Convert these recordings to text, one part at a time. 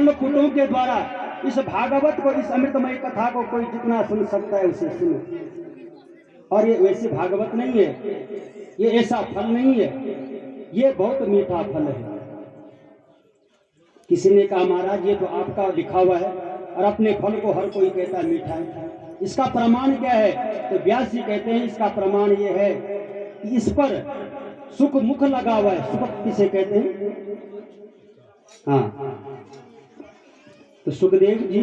फल पुटों के द्वारा इस भागवत को, इस अमृतमय कथा को कोई जितना सुन सकता है उसे सुनो। और ये वैसे भागवत नहीं है, ये ऐसा फल नहीं है, ये बहुत मीठा फल है। किसी ने कहा महाराज ये तो आपका लिखा हुआ है और अपने फल को हर कोई कहता मीठा है, इसका प्रमाण क्या है? तो व्यास जी कहते हैं इसका प्रमाण ये है कि इस पर सुख मुख लगा हुआ है। सुख किसे कहते हैं? हाँ, तो सुखदेव जी,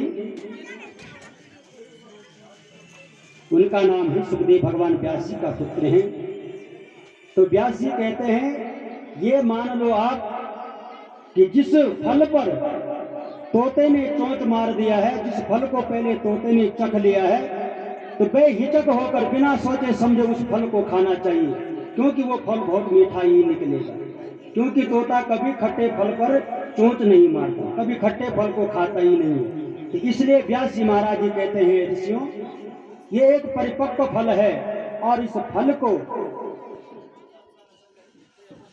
उनका नाम है सुखदेव, भगवान व्यास जी का पुत्र हैं। तो व्यास जी कहते हैं ये मान लो आप कि जिस फल पर तोते ने चोंच मार दिया है, जिस फल को पहले तोते ने चख लिया है, तो बेहिचक होकर बिना सोचे समझे उस फल को खाना चाहिए, क्योंकि वो फल बहुत मीठा ही निकलेगा। क्योंकि तोता कभी खट्टे फल पर चोंच नहीं मारता, कभी खट्टे फल को खाता ही नहीं है। तो इसलिए व्यास जी महाराज जी कहते हैं ऋषियों, ये एक परिपक्व फल है और इस फल को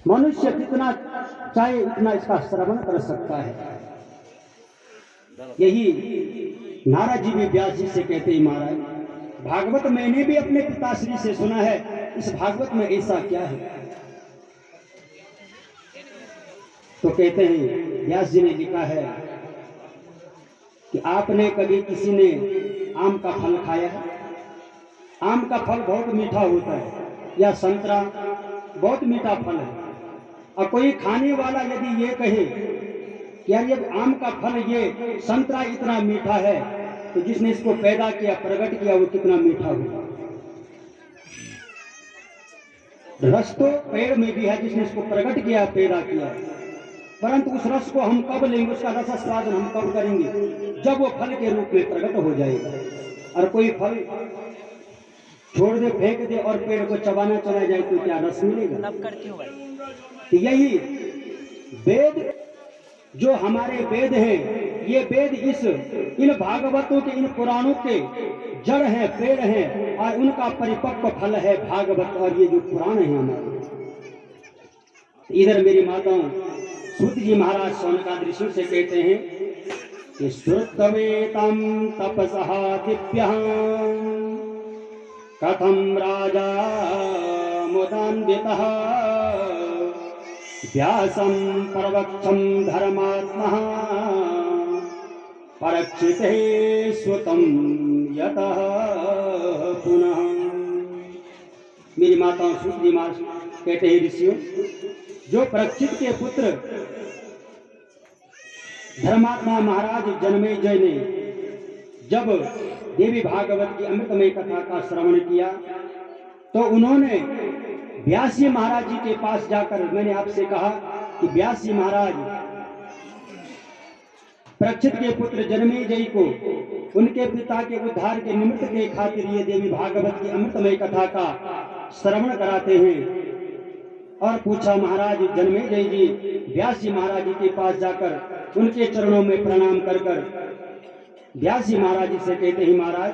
मनुष्य जितना चाहे उतना इसका श्रवण कर सकता है। यही नारद जी भी व्यास जी से कहते हैं महाराज भागवत मैंने भी अपने पिताश्री से सुना है, इस भागवत में ऐसा क्या है? तो कहते हैं व्यास जी ने लिखा है कि आपने कभी किसी ने आम का फल खाया है? आम का फल बहुत मीठा होता है, या संतरा बहुत मीठा फल है। और कोई खाने वाला यदि ये कहे कि यार ये आम का फल, ये संतरा इतना मीठा है, तो जिसने इसको पैदा किया, प्रकट किया, वो कितना मीठा हुआ। रस तो पेड़ में भी है, जिसने इसको प्रकट किया, पैदा किया, परंतु उस रस को हम कब लेंगे, उसका रस स्वादन हम कब करेंगे? जब वो फल के रूप में प्रकट हो जाएगा। और कोई फल छोड़ दे, फेंक दे और पेड़ को चबाना चला जाए तो क्या रस मिलेगा? तो यही वेद, जो हमारे वेद हैं, ये वेद इन भागवतों के, इन पुराणों के जड़ हैं, पेड़ हैं, और उनका परिपक्व फल है भागवत और ये जो पुराण है हमारे। इधर मेरी माताओं सूत जी महाराज शौनकादि ऋषि से कहते हैं कि श्रुतवेतम तपसः दिव्यः कथम राजा मुदान्वितः व्यासं प्रवक्षं धर्मात्मः परीक्षिते स्वतं यतः पुनः। मेरी माताओं सूत जी महाराज कहते हैं ऋषियों, जो परीक्षित के पुत्र धर्मात्मा महाराज जन्मेजय ने जब देवी भागवत की अमृतमय कथा का श्रवण किया, तो उन्होंने व्यास जी महाराज जी के पास जाकर, मैंने आपसे कहा कि व्यास जी महाराज परीक्षित के पुत्र जन्मेजय को उनके पिता के उद्धार के निमित्त के खातिर ये देवी भागवत की अमृतमय कथा का श्रवण कराते हैं। और पूछा महाराज जन्मेजय जी व्यास जी महाराज जी के पास जाकर उनके चरणों में प्रणाम कर व्यास जी महाराज जी से कहते हैं महाराज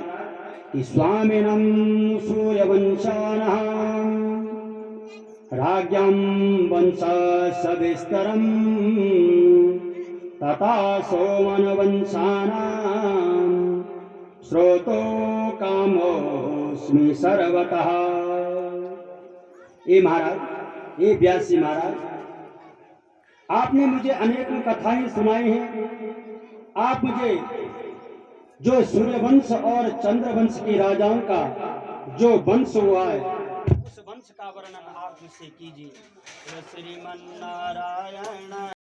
कि स्वामिनं सूर्यवंशानः राज्ञं वंश सविस्तरं तथा सोमनवंशानां श्रोतो कामोऽस्मि सर्वतः। ये महाराज, ये व्यास जी महाराज, आपने मुझे अनेक कथाएं सुनाई हैं। आप मुझे जो सूर्यवंश और चंद्रवंश के राजाओं का जो वंश हुआ है, उस वंश का वर्णन आप मुझसे कीजिए। श्रीमन्नारायण।